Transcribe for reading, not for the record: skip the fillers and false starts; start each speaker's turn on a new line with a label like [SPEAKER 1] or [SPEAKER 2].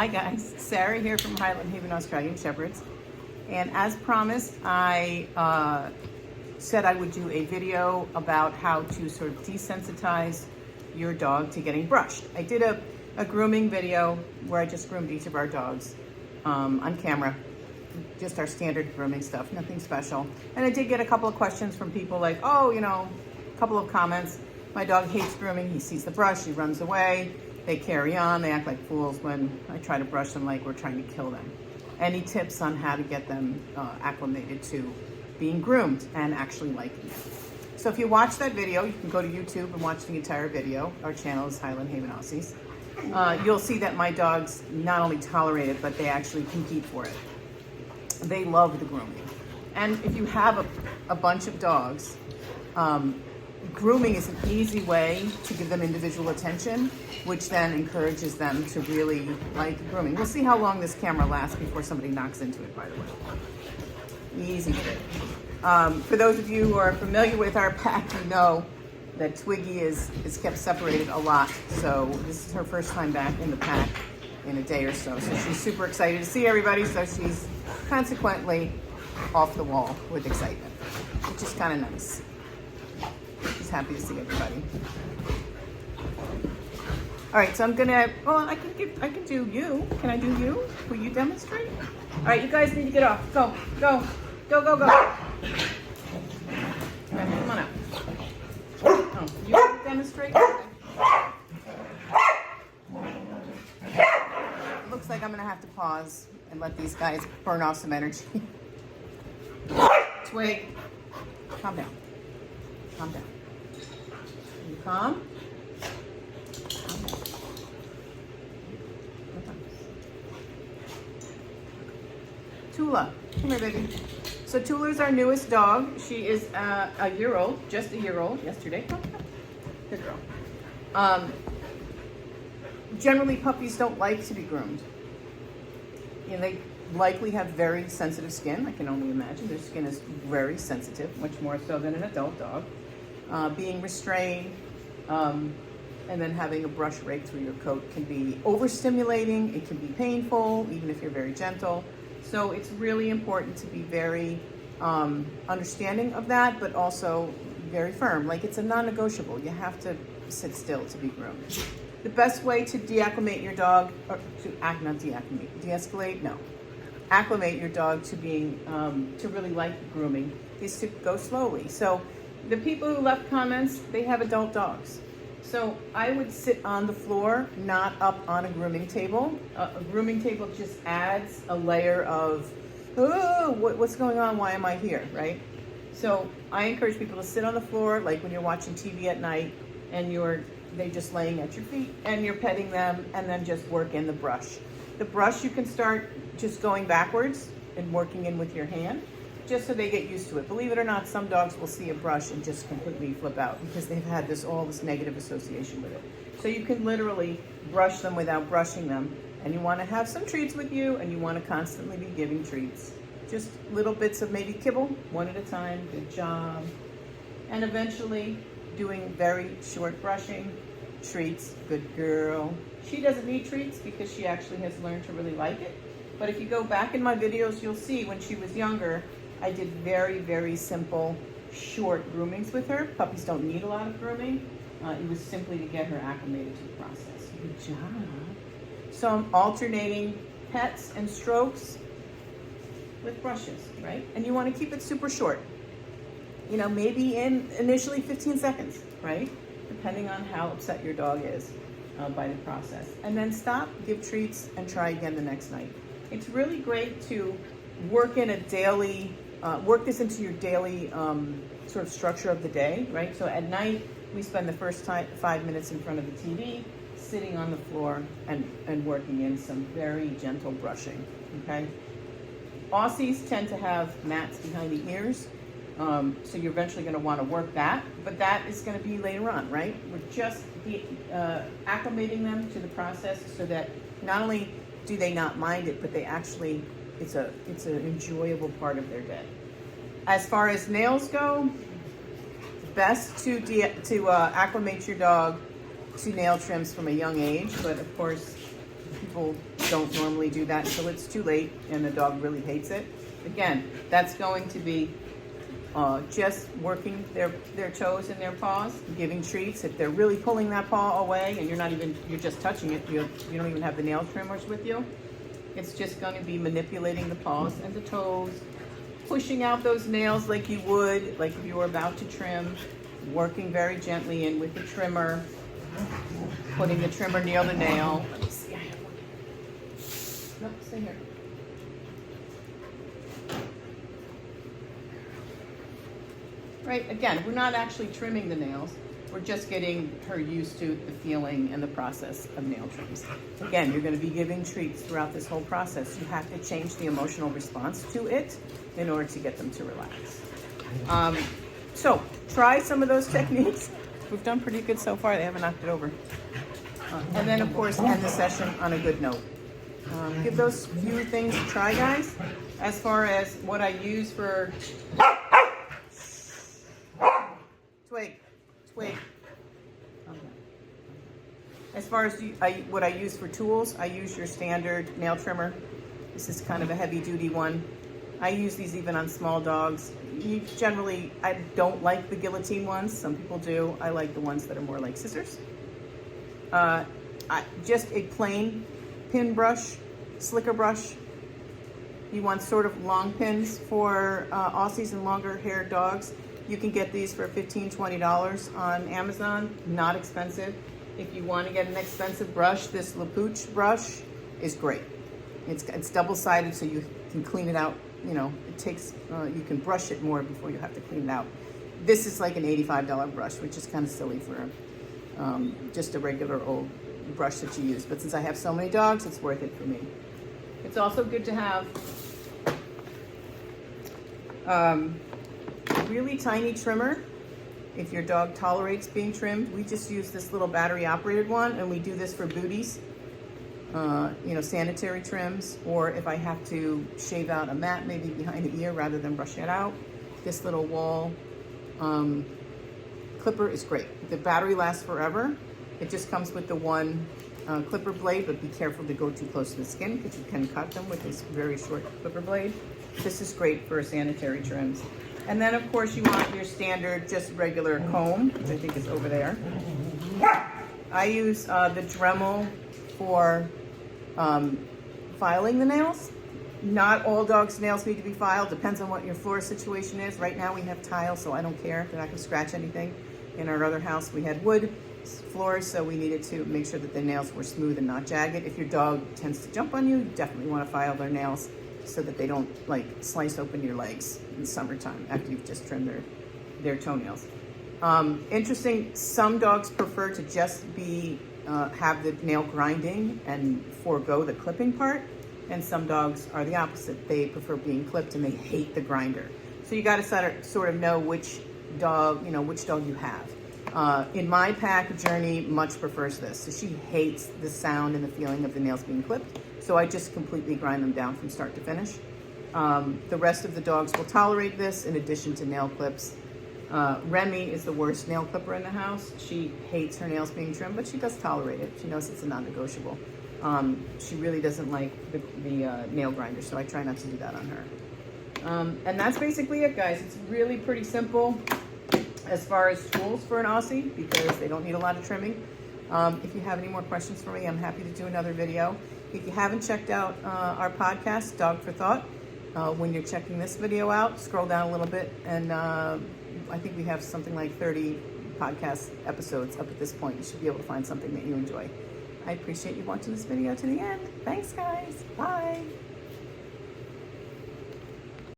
[SPEAKER 1] Hi guys, Sarah here from Highland Haven Australian Shepherds. And as promised, I said I would do a video about how to sort of desensitize your dog to getting brushed. I did a grooming video where I just groomed each of our dogs on camera. Just our standard grooming stuff, nothing special. And I did get a couple of questions from people like, oh, you know, a couple of comments. My dog hates grooming, he sees the brush, he runs away. They carry on, they act like fools when I try to brush them like we're trying to kill them. Any tips on how to get them acclimated to being groomed and actually liking it? So if you watch that video, you can go to YouTube and watch the entire video. Our channel is Highland Haven Aussies. You'll see that my dogs not only tolerate it, but they actually compete for it. They love the grooming. And if you have a bunch of dogs, grooming is an easy way to give them individual attention, which then encourages them to really like grooming. We'll see how long this camera lasts before somebody knocks into it, by the way. Easy trick. For those of you who are familiar with our pack, you know that Twiggy is kept separated a lot. So this is her first time back in the pack in a day or so. So she's super excited to see everybody. So she's consequently off the wall with excitement, which is kind of nice. She's happy to see everybody. All right, so I'm gonna, I can do you. Can I do you? Will you demonstrate? All right, you guys need to get off. Go, go, go, go, go. All right, come on out. Oh, you demonstrate? Looks like I'm gonna have to pause and let these guys burn off some energy. Twig, calm down. Calm down. You calm? Tula, come here, baby. So Tula's our newest dog. She is a year old, just a year old yesterday. Good girl. Generally, puppies don't like to be groomed. You know, they likely have very sensitive skin. I can only imagine their skin is very sensitive, much more so than an adult dog. Being restrained and then having a brush rake through your coat can be overstimulating. It can be painful, even if you're very gentle. So it's really important to be very understanding of that, but also very firm. Like, it's a non-negotiable. You have to sit still to be groomed. The best way to deacclimate your dog, or to not deacclimate, de-escalate, no. Acclimate your dog to being, to really like grooming is to go slowly. So the people who left comments, they have adult dogs. So I would sit on the floor, not up on a grooming table. A grooming table just adds a layer of, oh, what's going on? Why am I here, right? So I encourage people to sit on the floor, like when you're watching TV at night and they're just laying at your feet and you're petting them, and then just work in the brush. The brush you can start just going backwards and working in with your hand, just so they get used to it. Believe it or not, some dogs will see a brush and just completely flip out because they've had all this negative association with it. So you can literally brush them without brushing them, and you want to have some treats with you, and you want to constantly be giving treats. Just little bits of maybe kibble, one at a time, good job. And eventually doing very short brushing, treats, good girl. She doesn't need treats because she actually has learned to really like it. But if you go back in my videos, you'll see when she was younger, I did very, very simple, short groomings with her. Puppies don't need a lot of grooming. It was simply to get her acclimated to the process. Good job. So I'm alternating pets and strokes with brushes, right? And you want to keep it super short. You know, maybe initially 15 seconds, right? Depending on how upset your dog is by the process. And then stop, give treats, and try again the next night. It's really great to work in a daily, work this into your daily sort of structure of the day, right? So at night, we spend the first 5 minutes in front of the TV, sitting on the floor and working in some very gentle brushing, okay? Aussies tend to have mats behind the ears, so you're eventually gonna wanna work that, but that is gonna be later on, right? We're just acclimating them to the process so that not only do they not mind it, but they actually, it's an enjoyable part of their day. As far as nails go, best to acclimate your dog to nail trims from a young age, but of course, People don't normally do that until it's too late and the dog really hates it. Again, that's going to be just working their toes and their paws, giving treats. If they're really pulling that paw away and you're just touching it, you don't even have the nail trimmers with you, it's just going to be manipulating the paws and the toes, pushing out those nails like you would, like if you were about to trim, working very gently in with the trimmer, putting the trimmer near the nail. Let me see, I have one. No, stay here. Right, again, we're not actually trimming the nails. We're just getting her used to the feeling and the process of nail trims. Again, you're going to be giving treats throughout this whole process. You have to change the emotional response to it in order to get them to relax. So try some of those techniques. We've done pretty good so far. They haven't knocked it over. And then, of course, end the session on a good note. Give those few things a try, guys. As far as what I use for... Twig. Okay. As far as what I use for tools, I use your standard nail trimmer. This is kind of a heavy duty one. I use these even on small dogs. Generally, I don't like the guillotine ones. Some people do. I like the ones that are more like scissors. Just a plain pin brush, slicker brush. You want sort of long pins for Aussies and longer haired dogs. You can get these for $15, $20 on Amazon. Not expensive. If you want to get an expensive brush, this Lapouche brush is great. It's double-sided, so you can clean it out. You know, it takes, you can brush it more before you have to clean it out. This is like an $85 brush, which is kind of silly for just a regular old brush that you use. But since I have so many dogs, it's worth it for me. It's also good to have a really tiny trimmer. If your dog tolerates being trimmed, we just use this little battery operated one, and we do this for booties, you know, sanitary trims, or if I have to shave out a mat maybe behind the ear rather than brush it out. This little wall clipper is great. The battery lasts forever. It just comes with the one clipper blade, but be careful to go too close to the skin because you can cut them with this very short clipper blade. This is great for sanitary trims. And then, of course, you want your standard, just regular comb, which I think is over there. I use the Dremel for filing the nails. Not all dogs' nails need to be filed. Depends on what your floor situation is. Right now we have tile, so I don't care. They're not going to scratch anything. In our other house, we had wood floors, so we needed to make sure that the nails were smooth and not jagged. If your dog tends to jump on you, you definitely want to file their nails so that they don't like slice open your legs in summertime after you've just trimmed their toenails. Interesting, some dogs prefer to just have the nail grinding and forego the clipping part, and some dogs are the opposite. They prefer being clipped and they hate the grinder. So you got to sort of know which dog you have. In my pack, Journey much prefers this. So she hates the sound and the feeling of the nails being clipped. So I just completely grind them down from start to finish. The rest of the dogs will tolerate this in addition to nail clips. Remy is the worst nail clipper in the house. She hates her nails being trimmed, but she does tolerate it. She knows it's a non-negotiable. She really doesn't like the nail grinder, so I try not to do that on her. And that's basically it, guys. It's really pretty simple as far as tools for an Aussie because they don't need a lot of trimming. If you have any more questions for me, I'm happy to do another video. If you haven't checked out our podcast, Dog for Thought, when you're checking this video out, scroll down a little bit, and I think we have something like 30 podcast episodes up at this point. You should be able to find something that you enjoy. I appreciate you watching this video to the end. Thanks, guys. Bye.